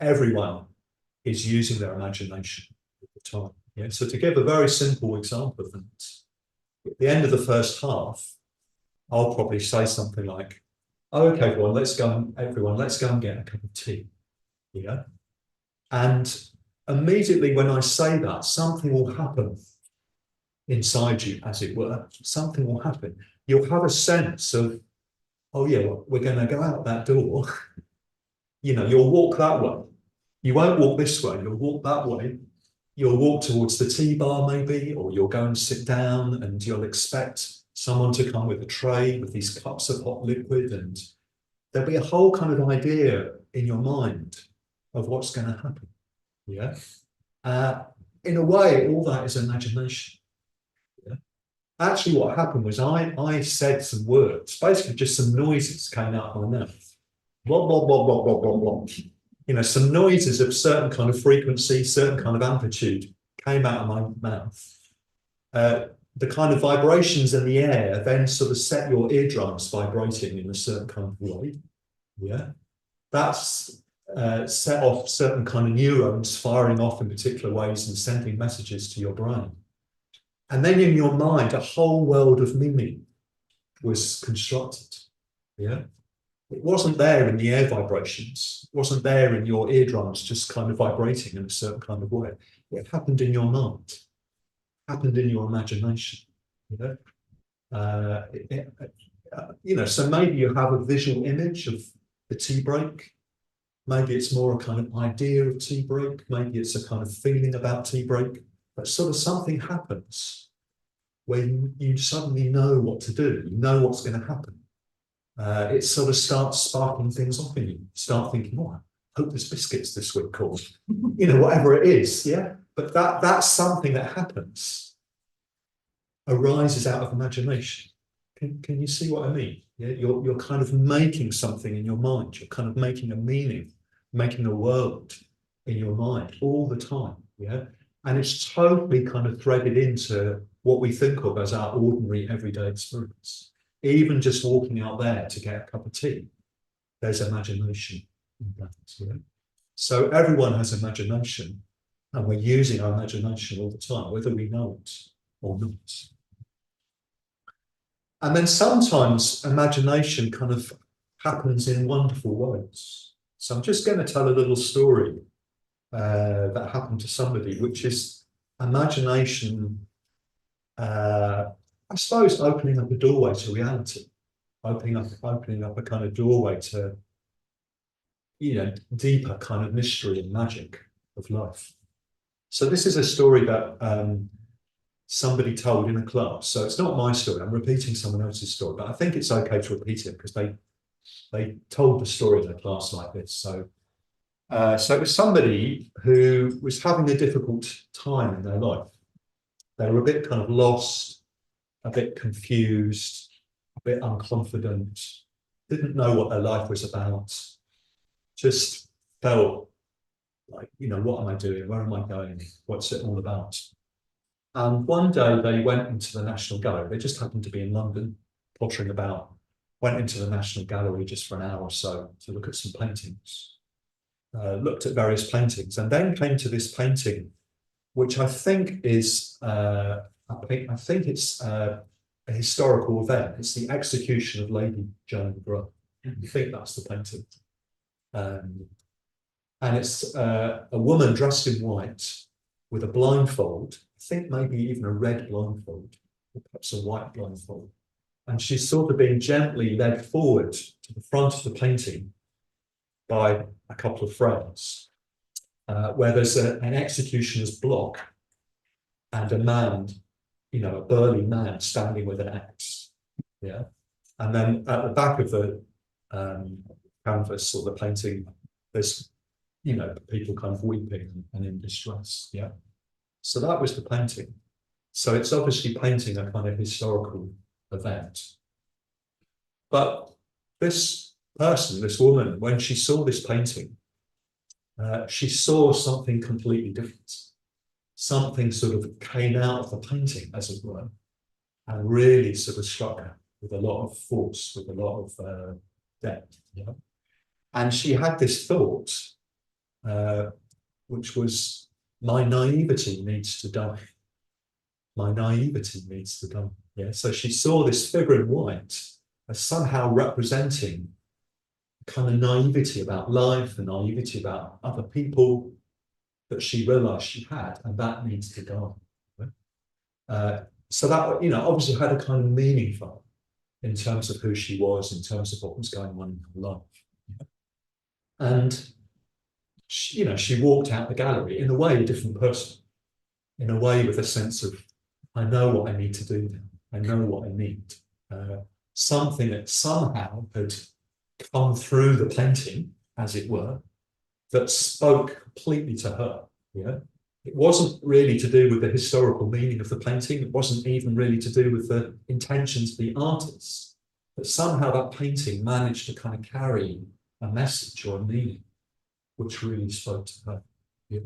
everyone is using their imagination all the time. Yeah? So to give a very simple example of that, at the end of the first half, I'll probably say something like, oh, okay, everyone, let's go and get a cup of tea. Yeah. And immediately when I say that, something will happen inside you, as it were. Something will happen. You'll have a sense of, oh yeah, well, we're going to go out that door. You'll walk that way. You won't walk this way. You'll walk that way. You'll walk towards the tea bar maybe, or you'll go and sit down and you'll expect someone to come with a tray with these cups of hot liquid, and there'll be a whole kind of idea in your mind of what's going to happen. Yeah. In a way, all that is imagination. Yeah? Actually, what happened was I said some words, basically just some noises came out of my mouth. Blah, blah, blah, blah, blah, blah, blah. Some noises of certain kind of frequency, certain kind of amplitude came out of my mouth. The kind of vibrations in the air then sort of set your eardrums vibrating in a certain kind of way. Yeah. That's set off certain kind of neurons firing off in particular ways and sending messages to your brain. And then in your mind, a whole world of meaning was constructed. Yeah. It wasn't there in the air vibrations. It wasn't there in your eardrums just kind of vibrating in a certain kind of way. It happened in your mind. It happened in your imagination. So maybe you have a visual image of the tea break. Maybe it's more a kind of idea of tea break. Maybe it's a kind of feeling about tea break. But sort of something happens where you suddenly know what to do. You know what's going to happen. It sort of starts sparking things off in you. Start thinking, oh, I hope there's biscuits this week, or whatever it is. Yeah. But that's something that happens, arises out of imagination. Can you see what I mean? Yeah, you're kind of making something in your mind. You're kind of making a meaning, making a world in your mind all the time. Yeah, and it's totally kind of threaded into what we think of as our ordinary everyday experience. Even just walking out there to get a cup of tea, there's imagination in that. Yeah? So everyone has imagination, and we're using our imagination all the time, whether we know it or not. And then sometimes imagination kind of happens in wonderful ways. So I'm just going to tell a little story that happened to somebody, which is imagination, I suppose, opening up a doorway to reality, opening up a kind of doorway to, deeper kind of mystery and magic of life. So this is a story that somebody told in a club. So it's not my story. I'm repeating someone else's story, but I think it's okay to repeat it because they told the story in a class like this. So it was somebody who was having a difficult time in their life. They were a bit kind of lost, a bit confused, a bit unconfident, didn't know what their life was about, just felt like, what am I doing? Where am I going? What's it all about? And one day they went into the National Gallery. They just happened to be in London, pottering about, went into the National Gallery just for an hour or so to look at some paintings, looked at various paintings, and then came to this painting, which I think is, I think it's a historical event. It's the execution of Lady Joan of Arc. I think that's the painting. And it's a woman dressed in white with a blindfold, I think maybe even a red blindfold, or perhaps a white blindfold. And she's sort of being gently led forward to the front of the painting by a couple of friends, where there's an executioner's block and a man, a burly man standing with an axe. Yeah. And then at the back of the canvas or the painting, there's, people kind of weeping and in distress. Yeah. So that was the painting. So it's obviously painting a kind of historical event. But this person, this woman, when she saw this painting, she saw something completely different. Something sort of came out of the painting, as it were, and really sort of struck her with a lot of force, with a lot of depth. Yeah? And she had this thought, which was, my naivety needs to die. My naivety needs to die. Yeah. So she saw this figure in white as somehow representing kind of naivety about life, and naivety about other people that she realized she had, and that needs to die. So that, obviously had a kind of meaning for her in terms of who she was, in terms of what was going on in her life. And she walked out the gallery in a way a different person, in a way with a sense of, I know what I need to do now. I know what I need. Something that somehow had come through the painting, as it were, that spoke completely to her. Yeah. It wasn't really to do with the historical meaning of the painting. It wasn't even really to do with the intentions of the artist. But somehow that painting managed to kind of carry a message or a meaning which really spoke to her. Yeah.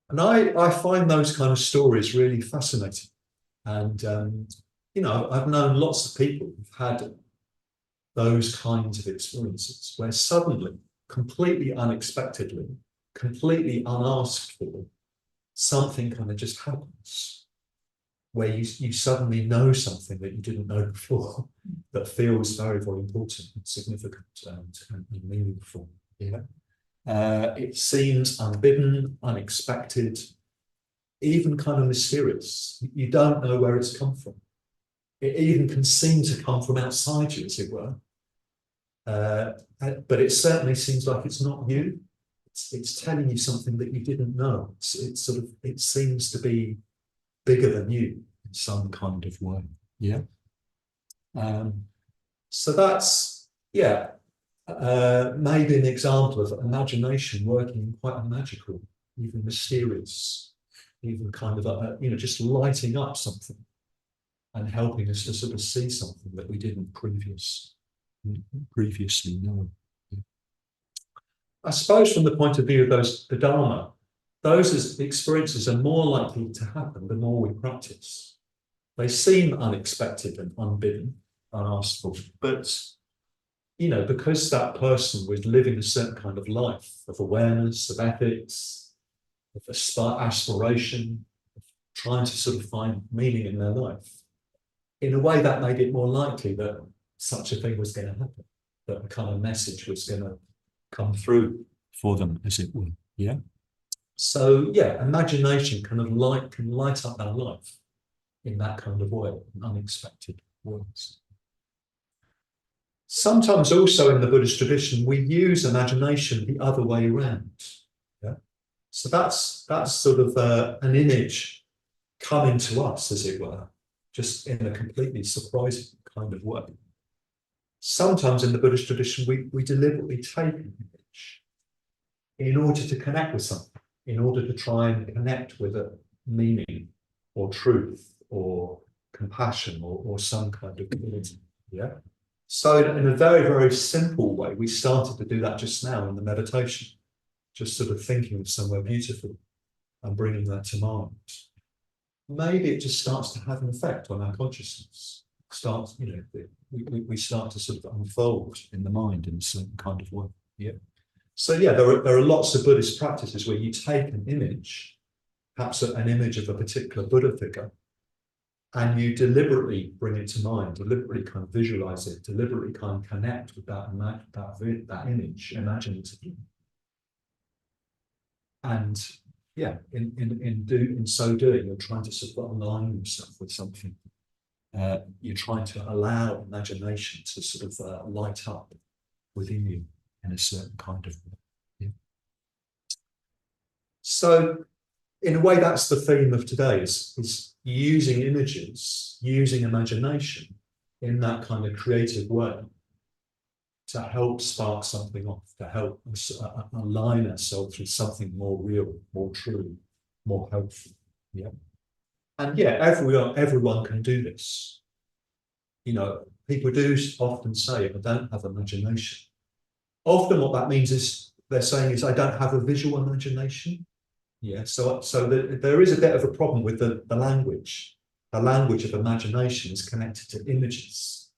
And I find those kind of stories really fascinating. And, I've known lots of people who've had those kinds of experiences where suddenly, completely unexpectedly, completely unasked for, something kind of just happens, where you suddenly know something that you didn't know before, that feels very, very important and significant and meaningful. Yeah. It seems unbidden, unexpected, even kind of mysterious. You don't know where it's come from. It even can seem to come from outside you, as it were. But it certainly seems like it's not you. It's telling you something that you didn't know. It seems to be bigger than you in some kind of way. Yeah. So that's, maybe an example of imagination working in quite a magical, even mysterious, even kind of just lighting up something and helping us to sort of see something that we didn't previously know. I suppose from the point of view of the Dharma, those experiences are more likely to happen the more we practice. They seem unexpected and unbidden, unasked for, but because that person was living a certain kind of life of awareness, of ethics, of aspiration, of trying to sort of find meaning in their life, in a way that made it more likely that such a thing was going to happen, that a kind of message was going to come through for them, as it were. Yeah. So imagination can light up our life in that kind of way, in unexpected ways. Sometimes also in the Buddhist tradition, we use imagination the other way around. Yeah. So that's sort of an image coming to us, as it were, just in a completely surprising kind of way. Sometimes in the Buddhist tradition, we deliberately take an image in order to connect with something, in order to try and connect with a meaning or truth or compassion or some kind of ability. Yeah. So in a very, very simple way, we started to do that just now in the meditation, just sort of thinking of somewhere beautiful and bringing that to mind. Maybe it just starts to have an effect on our consciousness. We start to sort of unfold in the mind in a certain kind of way. Yeah. So there are lots of Buddhist practices where you take an image, perhaps an image of a particular Buddha figure, and you deliberately bring it to mind, deliberately kind of visualize it, deliberately kind of connect with that image imaginatively. And in so doing, you're trying to sort of align yourself with something. You're trying to allow imagination to sort of light up within you in a certain kind of way. Yeah. So, in a way, that's the theme of today: is using images, using imagination in that kind of creative way to help spark something off, to help us align ourselves with something more real, more true, more helpful. Yeah. And everyone can do this. People do often say, I don't have imagination. Often what that means is they're saying is, I don't have a visual imagination. Yeah, so there is a bit of a problem with the language. The language of imagination is connected to images.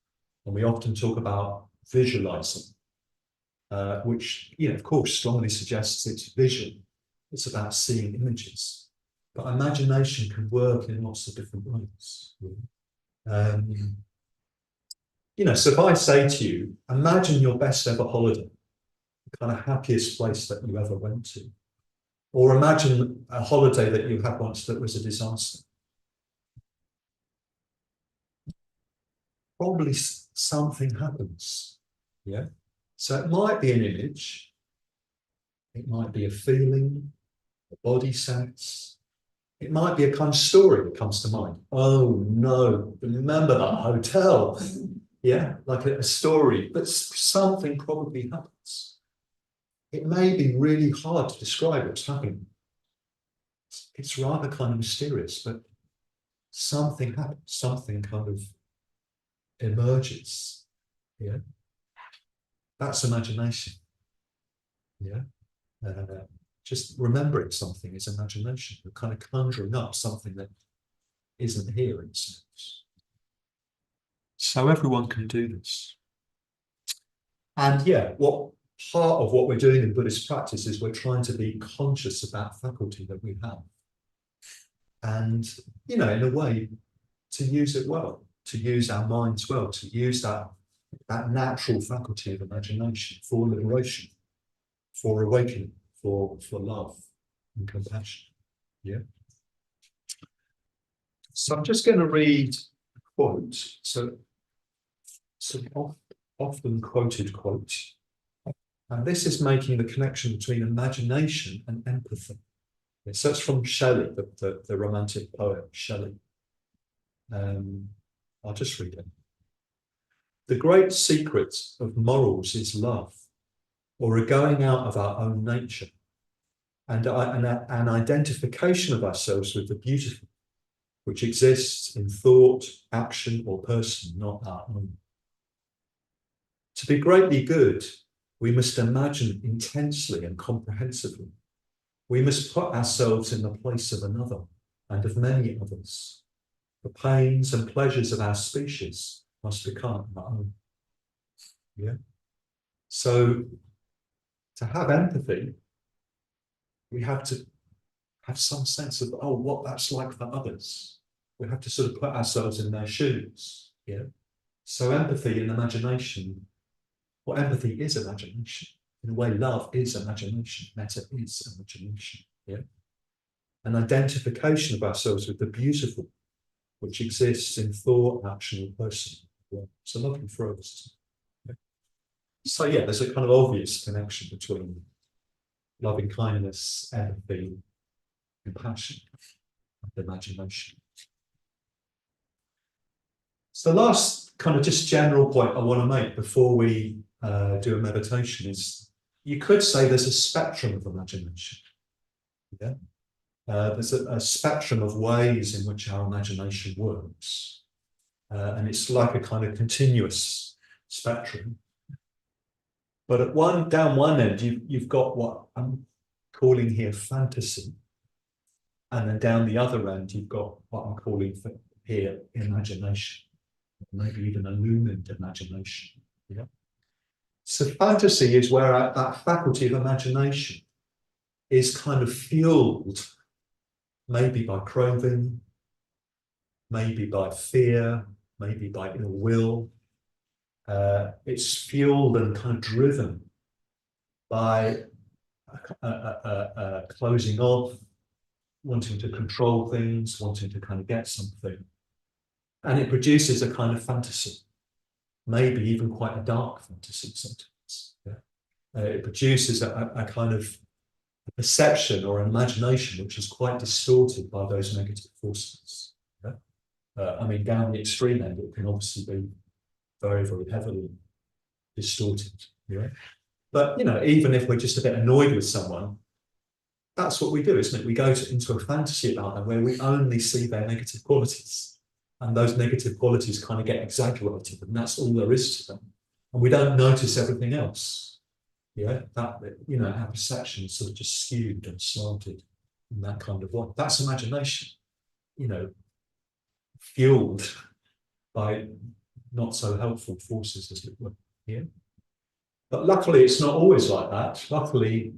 And we often talk about visualizing. which, of course, strongly suggests it's vision. It's about seeing images. But imagination can work in lots of different ways. So if I say to you, imagine your best ever holiday, the kind of happiest place that you ever went to, or imagine a holiday that you had once that was a disaster. Probably something happens. Yeah. So it might be an image, it might be a feeling, a body sense, it might be a kind of story that comes to mind. Oh no, remember that hotel? Yeah, like a story, but something probably happens. It may be really hard to describe what's happening. It's rather kind of mysterious, but something happens, something kind of emerges. Yeah, that's imagination. Yeah, just remembering something is imagination. You're kind of conjuring up something that isn't here in a sense. So everyone can do this. And yeah, part of what we're doing in Buddhist practice is we're trying to be conscious of that faculty that we have. And, in a way, to use it well, to use our minds well, to use that natural faculty of imagination for liberation, for awakening, for love and compassion. Yeah. So I'm just going to read a quote. So often quoted quote. And this is making the connection between imagination and empathy. So it's from Shelley, the romantic poet Shelley. I'll just read it. The great secret of morals is love, or a going out of our own nature, and an identification of ourselves with the beautiful, which exists in thought, action, or person, not our own. To be greatly good, we must imagine intensely and comprehensively. We must put ourselves in the place of another and of many others. The pains and pleasures of our species must become our own. Yeah. So to have empathy, we have to have some sense of, what that's like for others. We have to sort of put ourselves in their shoes. Yeah. So empathy and imagination, empathy is imagination. In a way, love is imagination. Metta is imagination. Yeah. An identification of ourselves with the beautiful, which exists in thought, action, and person. Yeah. It's a lovely phrase. Yeah. So yeah, there's a kind of obvious connection between loving kindness, empathy, compassion, and imagination. So the last kind of just general point I want to make before we do a meditation is, you could say there's a spectrum of imagination. Yeah. There's a spectrum of ways in which our imagination works. And it's like a kind of continuous spectrum. But down one end, you've got what I'm calling here fantasy. And then down the other end, you've got what I'm calling here imagination. Maybe even illumined imagination. Yeah. So fantasy is where that faculty of imagination is kind of fueled, maybe by craving, maybe by fear, maybe by ill will. It's fueled and kind of driven by closing off, wanting to control things, wanting to kind of get something. And it produces a kind of fantasy, maybe even quite a dark fantasy sometimes. Yeah. It produces a kind of perception or an imagination which is quite distorted by those negative forces. Yeah. Down the extreme end, it can obviously be very, very heavily distorted. Yeah. But, even if we're just a bit annoyed with someone, that's what we do, isn't it? We go into a fantasy about them where we only see their negative qualities. And those negative qualities kind of get exaggerated, and that's all there is to them. And we don't notice everything else. Yeah, our perception is sort of just skewed and slanted in that kind of way. That's imagination, fueled by not so helpful forces, as it were. Yeah. But luckily, it's not always like that. Luckily,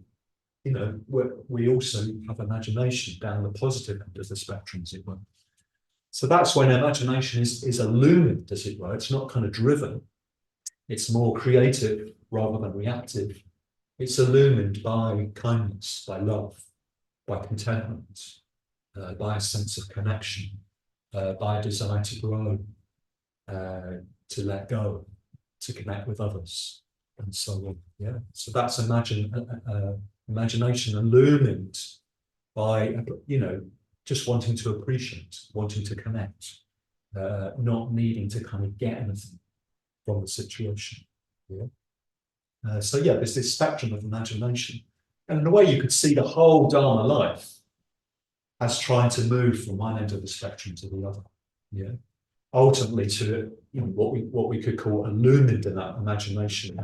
you know, we also have imagination down the positive end of the spectrum, as it were. So that's when imagination is illumined, as it were. It's not kind of driven. It's more creative rather than reactive. It's illumined by kindness, by love, by contentment, by a sense of connection, by a desire to grow, to let go, to connect with others, and so on. Yeah. So that's imagination illumined by, you know, just wanting to appreciate, wanting to connect, not needing to kind of get anything from the situation. Yeah. So yeah, there's this spectrum of imagination, and in a way you could see the whole Dharma life as trying to move from one end of the spectrum to the other. Yeah. Ultimately to, you know, what we could call illumined in that imagination